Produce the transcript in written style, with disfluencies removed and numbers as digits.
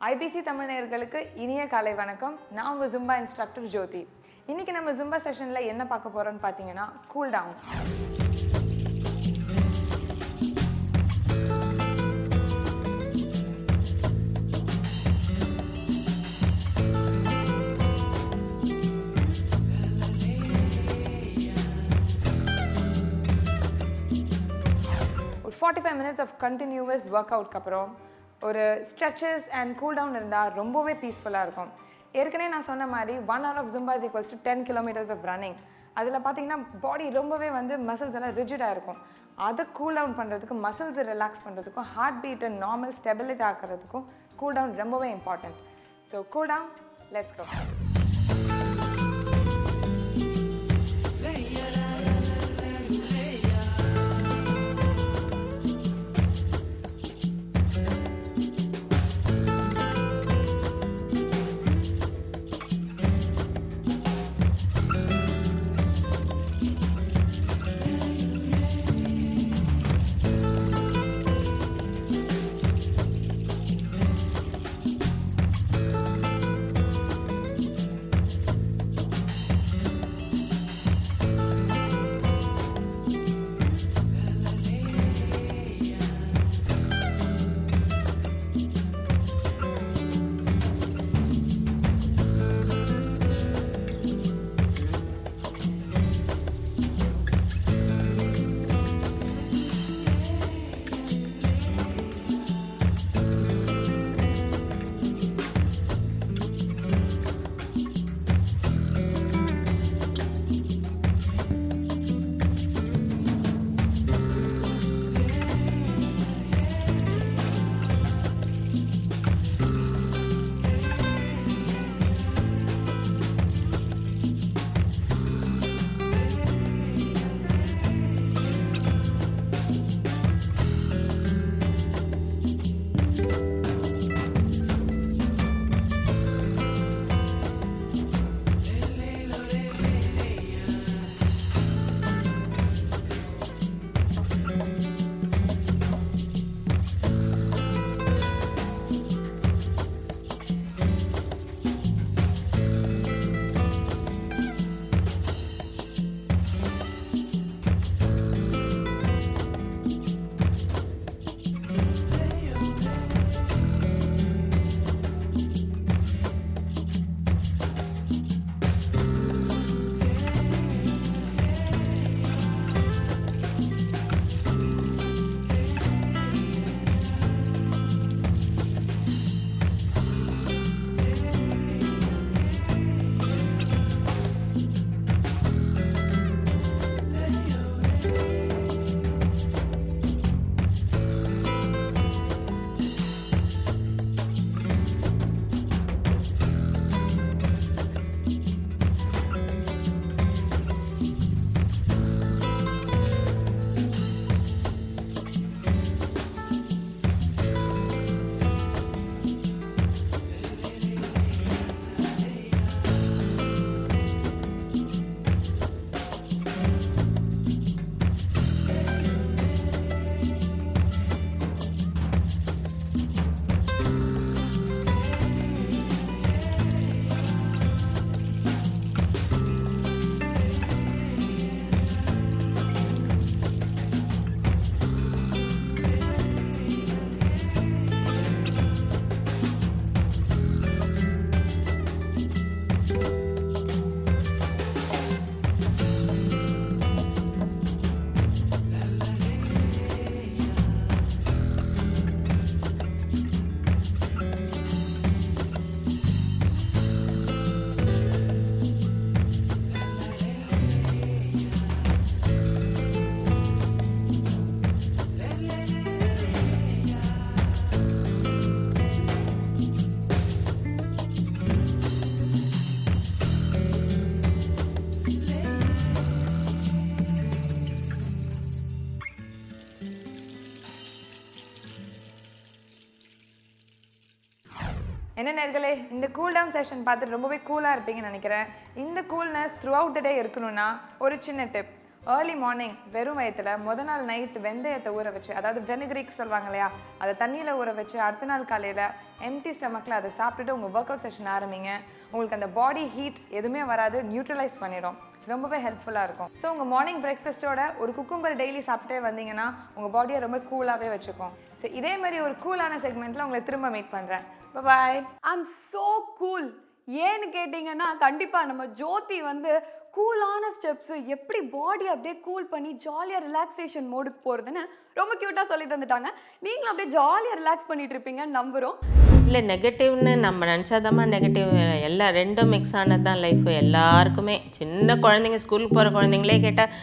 IBC Tamil நேயர்களுக்கு இனிய காலை வணக்கம். நான் உங்க Zumba இன்ஸ்ட்ரக்டர் ஜோதி. இன்னைக்கு நம்ம Zumba செஷன்ல என்ன பார்க்க போறோம்னு பாத்தீங்கன்னா கூல் டவுன். ஒரு 45 minutes of continuous workout அப்புறம் ஒரு stretches and cool down இருந்தால் ரொம்பவே பீஸ்ஃபுல்லாக இருக்கும். ஏற்கனவே நான் சொன்ன மாதிரி 1 hour of Zumba is equals to 10 kilometers of running. அதில் பார்த்தீங்கன்னா பாடி ரொம்பவே மசில்ஸ் எல்லாம் ரிஜிடாக இருக்கும். அதை கூல் டவுன் பண்ணுறதுக்கும் மசில்ஸை ரிலாக்ஸ் பண்ணுறதுக்கும் ஹார்ட் பீட்டை நார்மல் ஸ்டெபிலிட்டி ஆக்கிறதுக்கும் கூல் டவுன் ரொம்பவே important. So cool down, let's go. என்ன நேர்களே, இந்த கூல் டவுன் செஷன் பார்த்துட்டு ரொம்பவே கூலாக இருப்பீங்கன்னு நினைக்கிறேன். இந்த கூல்னஸ் த்ரூ அவுட் த டே இருக்கணும்னா ஒரு சின்ன டிப். ஏர்லி மார்னிங் வெறும் வயிற்றுல முதல் நாள் நைட் வெந்தயத்தை ஊற வச்சு, அதாவது வெனிகிரிக் சொல்லுவாங்க இல்லையா, அதை தண்ணியில் ஊற வச்சு அடுத்த நாள் காலையில் எம்டி ஸ்டமக்கில் அதை சாப்பிட்டுட்டு உங்கள் ஒர்க் அவுட் செஷன் ஆரம்பிங்க. உங்களுக்கு அந்த பாடி ஹீட் எதுவுமே வராது, நியூட்ரலைஸ் பண்ணிடும். ரொம்பவே ஹெல்ப்ஃபுல்லாக இருக்கும். ஸோ உங்கள் மார்னிங் பிரேக்ஃபாஸ்ட்டோட ஒரு குக்கும்பர் டெய்லி சாப்பிட்டே வந்தீங்கன்னா உங்கள் பாடியை ரொம்ப கூலாகவே வச்சுக்கும். ஸோ இதே மாதிரி ஒரு கூலான செக்மெண்ட்டில் உங்களை திரும்ப மீட் பண்ணுறேன். பாய். I'm so cool. ஏன்னு கேட்டிங்கன்னா கண்டிப்பாக நம்ம ஜோதி வந்து கூலான ஸ்டெப்ஸு எப்படி பாடி அப்படியே கூல் பண்ணி ஜாலியாக ரிலாக்ஸேஷன் மோடுக்கு போகிறதுன்னு ரொம்ப க்யூட்டாக சொல்லி தந்துட்டாங்க. நீங்களும் அப்படியே ஜாலியாக ரிலாக்ஸ் பண்ணிட்டு இருப்பீங்கன்னு நம்புகிறோம். இல்லை, நெகட்டிவ்னு நம்ம நினச்சாதாம்மா நெகட்டிவ். எல்லாம் ரெண்டும் மிக்ஸ் ஆனது தான் லைஃபு எல்லாருக்குமே. சின்ன குழந்தைங்க, ஸ்கூலுக்கு போகிற குழந்தைங்களே கேட்டால்